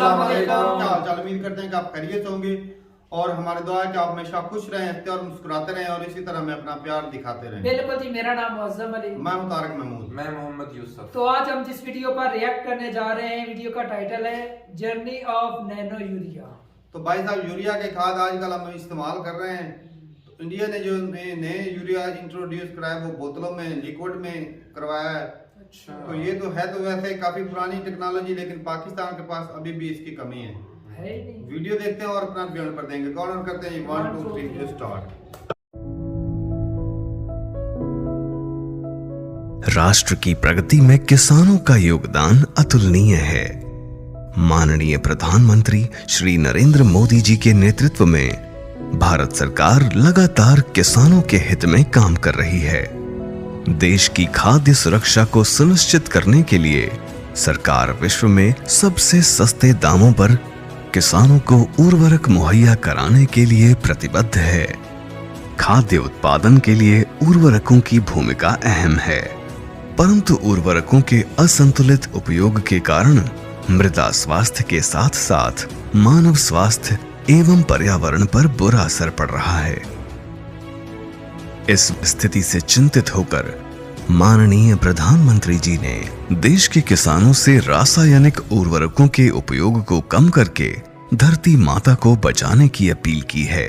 अस्सलाम वालेकुम। क्या हाल चाल, उम्मीद करते हैं कि आप खैरियत होंगे और हमारे दुआ है कि आप हमेशा खुश रहें, हंसते और मुस्कुराते रहें और इसी तरह हमें अपना प्यार दिखाते रहें। बिल्कुल जी, मेरा नाम मुअज्जम अली, मैं हूं तारिक महमूद, मैं मोहम्मद यूसुफ। तो आज हम जिस वीडियो पर रिएक्ट करने जा रहे हैं, वीडियो का टाइटल है जर्नी ऑफ नैनो यूरिया। तो भाई साहब, यूरिया के खाद आजकल हम इस्तेमाल कर रहे हैं। तो इंडिया ने जो नए यूरिया इंट्रोड्यूस कराया वो बोतलों में, लिक्विड में करवाया है। अच्छा, तो ये तो है तो वैसे काफी पुरानी टेक्नोलॉजी, लेकिन पाकिस्तान के पास अभी भी इसकी कमी है। है ही नहीं। वीडियो देखते हैं और अपना बयान पर देंगे। कॉर्नर करते हैं 1 2 3 स्टार्ट। राष्ट्र की प्रगति में किसानों का योगदान अतुलनीय है। माननीय प्रधानमंत्री श्री नरेंद्र मोदी जी के नेतृत्व में भारत सरकार लगातार किसानों के हित में काम कर रही है। देश की खाद्य सुरक्षा को सुनिश्चित करने के लिए सरकार विश्व में सबसे सस्ते दामों पर किसानों को उर्वरक मुहैया कराने के लिए प्रतिबद्ध है। खाद्य उत्पादन के लिए उर्वरकों की भूमिका अहम है, परंतु उर्वरकों के असंतुलित उपयोग के कारण मृदा स्वास्थ्य के साथ साथ मानव स्वास्थ्य एवं पर्यावरण पर बुरा असर पड़ रहा है। इस स्थिति से चिंतित होकर माननीय प्रधानमंत्री जी ने देश के किसानों से रासायनिक उर्वरकों के उपयोग को कम करके धरती माता को बचाने की अपील की है।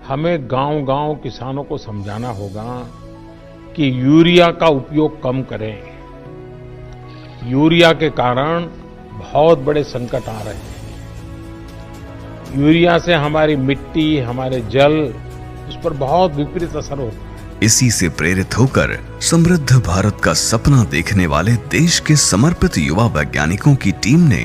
हमें गांव-गांव किसानों को समझाना होगा कि यूरिया का उपयोग कम करें। यूरिया के कारण बहुत बड़े संकट आ रहे हैं। यूरिया से हमारी मिट्टी, हमारे जल, उस पर बहुत विपरीत असर होता है। इसी से प्रेरित होकर समृद्ध भारत का सपना देखने वाले देश के समर्पित युवा वैज्ञानिकों की टीम ने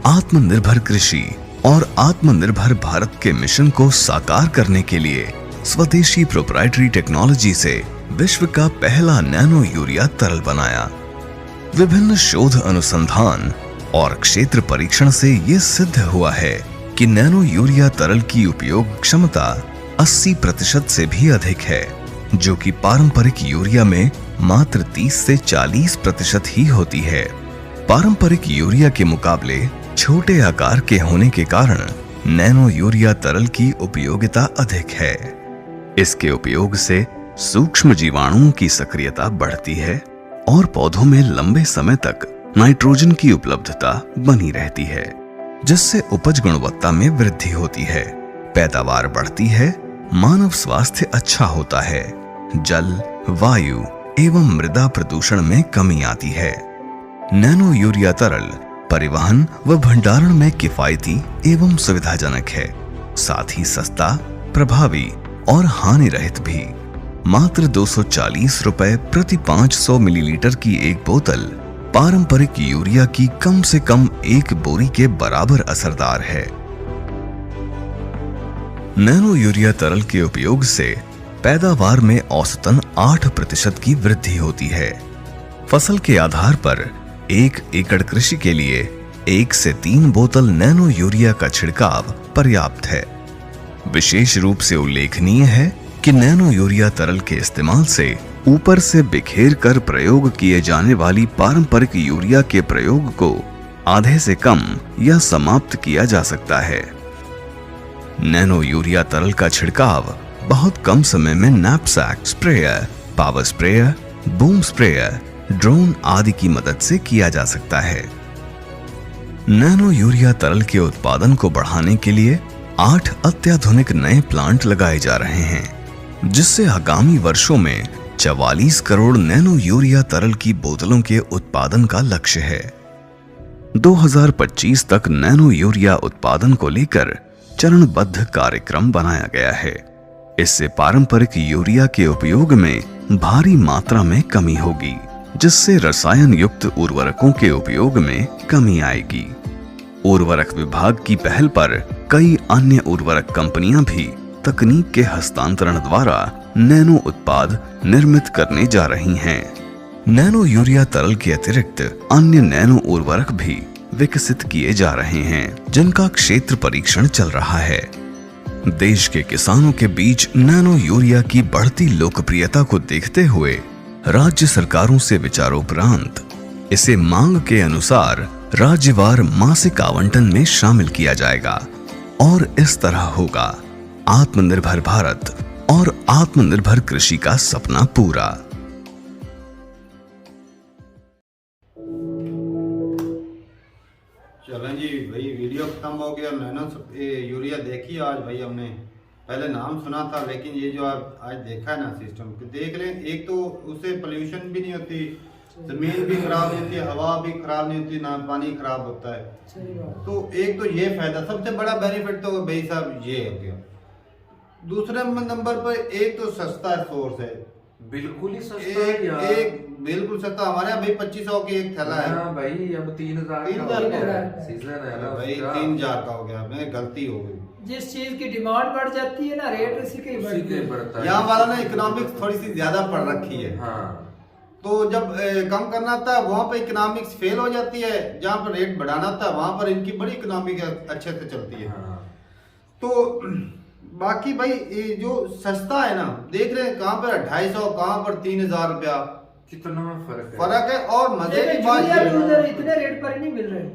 आत्मनिर्भर कृषि और आत्मनिर्भर भारत के मिशन को साकार करने के लिए स्वदेशी प्रोप्राइटरी टेक्नोलॉजी से विश्व का पहला नैनो यूरिया तरल बनाया। विभिन्न शोध अनुसंधान और क्षेत्र परीक्षण से ये सिद्ध हुआ है कि नैनो यूरिया तरल की उपयोग क्षमता 80% से भी अधिक है, जो कि पारंपरिक यूरिया में मात्र 30 से 40% ही होती है। पारंपरिक यूरिया के मुकाबले छोटे आकार के होने के कारण नैनो यूरिया तरल की उपयोगिता अधिक है। इसके उपयोग से सूक्ष्म जीवाणुओं की सक्रियता बढ़ती है और पौधों में लंबे समय तक नाइट्रोजन की उपलब्धता बनी रहती है, जिससे उपज गुणवत्ता में वृद्धि होती है, पैदावार बढ़ती है, मानव स्वास्थ्य अच्छा होता है, जल, वायु एवं मृदा प्रदूषण में कमी आती है। नैनो यूरिया तरल परिवहन व भंडारण में किफायती एवं सुविधाजनक है, साथ ही सस्ता, प्रभावी और हानि रहित भी। मात्र 240 रुपए प्रति 500 मिलीलीटर की एक बोतल पारंपरिक यूरिया की कम से कम एक बोरी के बराबर असरदार है। नैनो यूरिया तरल के उपयोग से पैदावार में औसतन 8% की वृद्धि होती है। फसल के आधार पर 1 एकड़ कृषि के लिए 1 से 3 बोतल नैनो यूरिया का छिड़काव पर्याप्त है। विशेष रूप से उल्लेखनीय है कि नैनो यूरिया तरल के इस्तेमाल से ऊपर से बिखेर कर प्रयोग किए जाने वाली पारंपरिक यूरिया के प्रयोग को आधे से कम या समाप्त किया जा सकता है। नैनो यूरिया तरल का छिड़काव बहुत कम समय में knapsack sprayer, power sprayer, boom sprayer, drone आदि की मदद से किया जा सकता है। नैनो यूरिया तरल के उत्पादन को बढ़ाने के लिए 8 अत्याधुनिक नए प्लांट लगाए जा रहे हैं, जिससे आगामी वर्षों में 44 करोड़ नैनो यूरिया तरल की बोतलों के उत्पादन का लक्ष्य है। 2025 तक नैनो यूरिया उत्पादन को लेकर चरणबद्ध कार्यक्रम बनाया गया है। इससे पारंपरिक यूरिया के उपयोग में भारी मात्रा में कमी होगी, जिससे रसायन युक्त उर्वरकों के उपयोग में कमी आएगी। उर्वरक विभाग की पहल पर कई अन्य उर्वरक कंपनियां भी तकनीक के हस्तांतरण द्वारा नैनो उत्पाद निर्मित करने जा रही हैं। नैनो यूरिया तरल के अतिरिक्त अन्य नैनो उर्वरक भी विकसित किए जा रहे हैं, जिनका क्षेत्र परीक्षण चल रहा है। देश के किसानों के बीच नैनो यूरिया की बढ़ती लोकप्रियता को देखते हुए राज्य सरकारों से विचारोपरांत इसे मांग के अनुसार राज्यवार मासिक आवंटन में शामिल किया जाएगा और इस तरह होगा आत्मनिर्भर भारत और आत्मनिर्भर कृषि का सपना पूरा। चलें जी भाई, वीडियो खत्म हो गया। नैनो यूरिया देखी आज भाई हमने, पहले नाम सुना था लेकिन ये जो आज देखा है ना सिस्टम, देख लें। एक तो उससे पोल्यूशन भी नहीं होती, जमीन भी खराब नहीं होती, हवा भी खराब नहीं होती, ना पानी खराब होता है। तो एक तो ये फायदा, सबसे बड़ा बेनिफिट तो भाई साहब ये हो गया। दूसरे नंबर पर एक तो सस्ता सोर्स है, बिल्कुल ही सस्ता है यार। एक बिल्कुल सस्ता। हमारे यहाँ भाई 2500 की एक थैला है। हाँ भाई, अब 3000 सीजन है ना भाई, 3000 का हो गया। मैं गलती हो गई। जिस चीज की डिमांड बढ़ जाती है ना, रेट उसी के बढ़ता है। यहाँ वाला ना इकोनॉमिक्स थोड़ी सी ज्यादा पड़ रखी है। हाँ। तो जब कम करना था वहां पर इकोनॉमिक्स फेल हो जाती है, जहाँ पर रेट बढ़ाना था वहां पर इनकी बड़ी इकोनॉमिक अच्छे से चलती है। हाँ। तो बाकी भाई ये जो सस्ता है ना, देख रहे हैं कहाँ पर 250, कहाँ पर 3000 रुपया, कितना फर्क है। और मजे की बात उधर इतने रेट पर नहीं मिल रहे।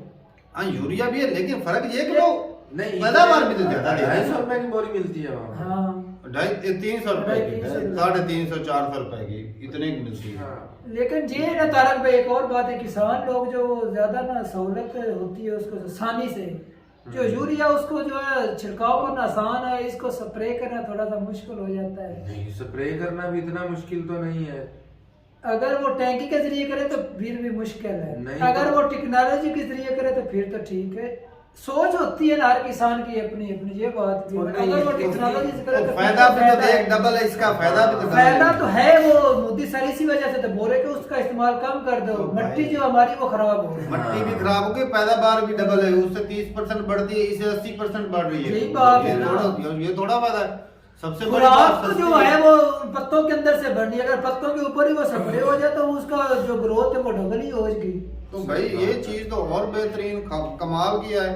हाँ, यूरिया भी है लेकिन फर्क ये कि वो नहीं, पैदावार भी तो ज्यादा 250 रुपए की बोरी मिलती है वहाँ। हाँ, 350 रुपए की, 350 400 रुपए की, इतने की मिलती है। हाँ। लेकिन ये ना तारक भाई, एक और बात है, किसान लोग जो ज्यादा ना सहूलत होती है उसको आसानी से, जो यूरिया उसको जो है छिड़काव करना आसान है, इसको स्प्रे करना थोड़ा सा मुश्किल हो जाता है। नहीं, स्प्रे करना भी इतना मुश्किल तो नहीं है। अगर वो टैंकी के जरिए करे तो फिर भी मुश्किल है, अगर तो... वो टेक्नोलॉजी के जरिए करे तो फिर तो ठीक है। सोच होती है ना हर किसान की अपनी अपनी, ये बात भी है। अगर वो टेक्नोलॉजी से करे तो फायदा भी तो एक डबल है, इसका फायदा भी तो फायदा तो है। वो मोदी सर इसी वजह से तो बोल रहे कि उसका इस्तेमाल कम कर दो, मिट्टी जो हमारी वो खराब हो रही है। मिट्टी भी खराब हो गई, पैदावार भी डबल है, उससे 30% बढ़ती है, इससे 80% बढ़ रही है। यही बात है, ये थोड़ा फायदा है। सबसे बड़ी खुराक बात तो जो है वो पत्तों के अंदर से बढ़नी है, अगर पत्तों के ऊपर ही वो स्प्रे हो जाए तो उसका जो ग्रोथ है वो डबल ही होगी। तो भाई ये चीज तो और बेहतरीन कमाल किया है।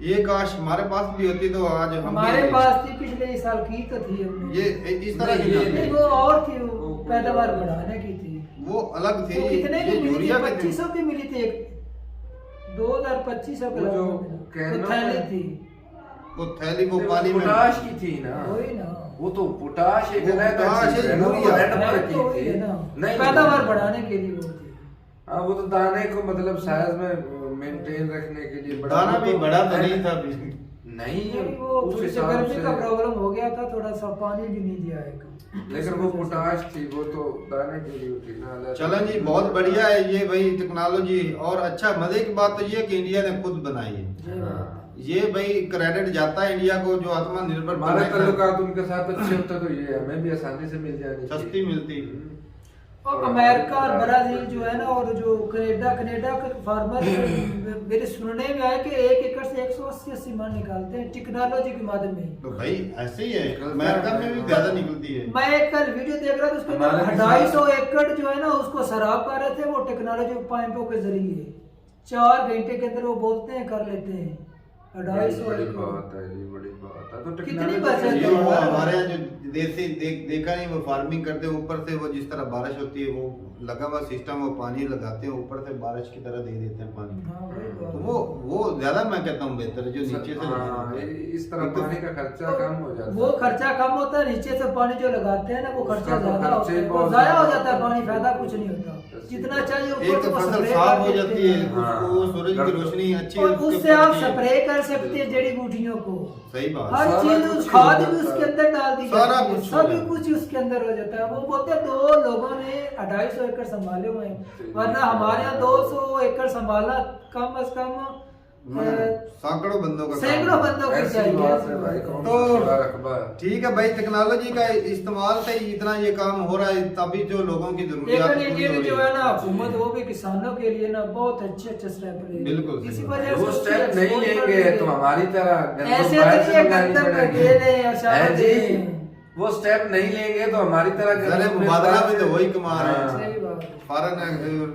ये काश हमारे पास भी होती तो आज हमारे पास थी, पिछले साल की तो थी हमने। ये इस तरह की नहीं, वो और थी, वो पैदावार बढ़ाने की थी, वो अलग थी। वो कितने की मिली थी? यूरिया 2500 की मिली थी, 2000-2500 की थैली थी। वो थैली वो पानी में पोटाश की थी ना, वही ना, वो तो पोटाश एक पैदावार बढ़ाने के लिए वो थी। हाँ, वो तो दाने को मतलब साइज में मेंटेन रखने के लिए दाना भी बड़ा तो नहीं था। नहीं, वो थोड़ी सी गर्मी का प्रॉब्लम हो गया था, थोड़ा सा पानी भी नहीं दिया है। लेकिन वो पोटाश थी, वो तो दाने के लिए थी ना। चलन जी, बहुत बढ़िया है ये भाई टेक्नोलॉजी। और अच्छा मजे की बात तो ये कि इंडिया ने खुद बनाई है। ये भाई क्रेडिट जाता है इंडिया को, जो आत्मनिर्भर हमारे ताल्लुकात उनके साथ अच्छे होते तो ये हमें भी आसानी से मिल जानी, सस्ती मिलती। और अमेरिका और ब्राजील जो है ना, और जो कनाडा के फार्मर मेरे सुनने में आया कि 1 एकड़ से 180 मन निकालते हैं टेक्नोलॉजी के माध्यम में। तो भाई ऐसे ही है, अमेरिका में भी ज्यादा निकलती है। मैं कल वीडियो देख रहा था, उसमें 250 एकड़ जो है ना उसको सराब कर रहे थे, वो टेक्नोलॉजी पाइपों के जरिए 4 घंटे के अंदर वो बोलते हैं कर लेते हैं। 250 बड़ी बात है, ये बड़ी बात है। तो कितनी बचत ये वो हमारे यहाँ जो देसी देखा नहीं, वो फार्मिंग करते हैं, ऊपर से वो जिस तरह बारिश होती है वो लगा हुआ सिस्टम, वो पानी लगाते हैं ऊपर से बारिश की तरह दे देते हैं पानी। तो वो ज्यादा मैं कहता हूँ बेहतर है, जो नीचे से इस तरह पानी का खर्चा कम हो जाता है। वो खर्चा कम होता है, नीचे से पानी जो लगाते हैं ना वो खर्चा ज्यादा होता है, वो जाया हो जाता है पानी, फायदा कुछ नहीं होता। जितना चाहिए एक तो फसल साफ हो जाती है, उसको सूरज की रोशनी अच्छी, और उससे आप स्प्रे कर सकते हैं जड़ी बूटियों को। सही बात, हर चीज खाद भी उसके अंदर डाल दी सारा जाती है, सभी कुछ उसके अंदर हो जाता है। वो बोलते हैं 2 लोगों ने 250 एकड़ संभाले हुए हैं, वरना हमारे यहाँ 200 एकड़ संभालना कम से कम सैकड़ों बंदों का चाहिए। तो ठीक है भाई, टेक्नोलॉजी का इस्तेमाल से ही इतना ये काम हो रहा है, तभी जो लोगों की जरूरत जो है ना हुकूमत, वो भी किसानों के लिए ना बहुत अच्छे स्टेप ले। बिल्कुल इसी वजह वो स्टेप नहीं लेंगे तो हमारी तरह ऐसे वो स्टेप नहीं लेंगे तो हमारी तरह मुबादला भी तो वही कमा रहे हैं। सही बात है। फॉरेन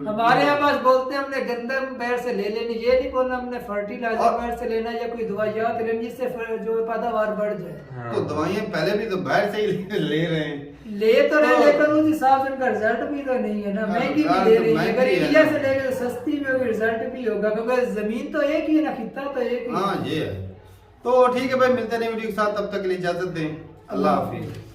हमारे यहाँ पास बोलते हैं हमने गंदम बैर से ले लेनी, ये नहीं बोलना हमने फर्टिलाइजर बैर से लेना या कोई दवाइयात लेनी जिससे जो पैदावार बढ़ जाए। तो दवाइयाँ पहले भी तो बाहर से ही ले रहे हैं। ले तो रहे तो- लेकिन उस हिसाब से उनका रिजल्ट भी तो नहीं है ना, हाँ, महंगी भी रिजल्ट दे रही है। महंगी अगर है इंडिया ना। से लेके तो सस्ती भी होगी, रिजल्ट भी होगा, क्योंकि जमीन तो एक ही है ना, खिता तो एक ही है। हाँ ये है। तो ठीक है भाई, मिलते नहीं वीडियो के साथ, तब तक के लिए इजाजत दें। अल्लाह हाफिज।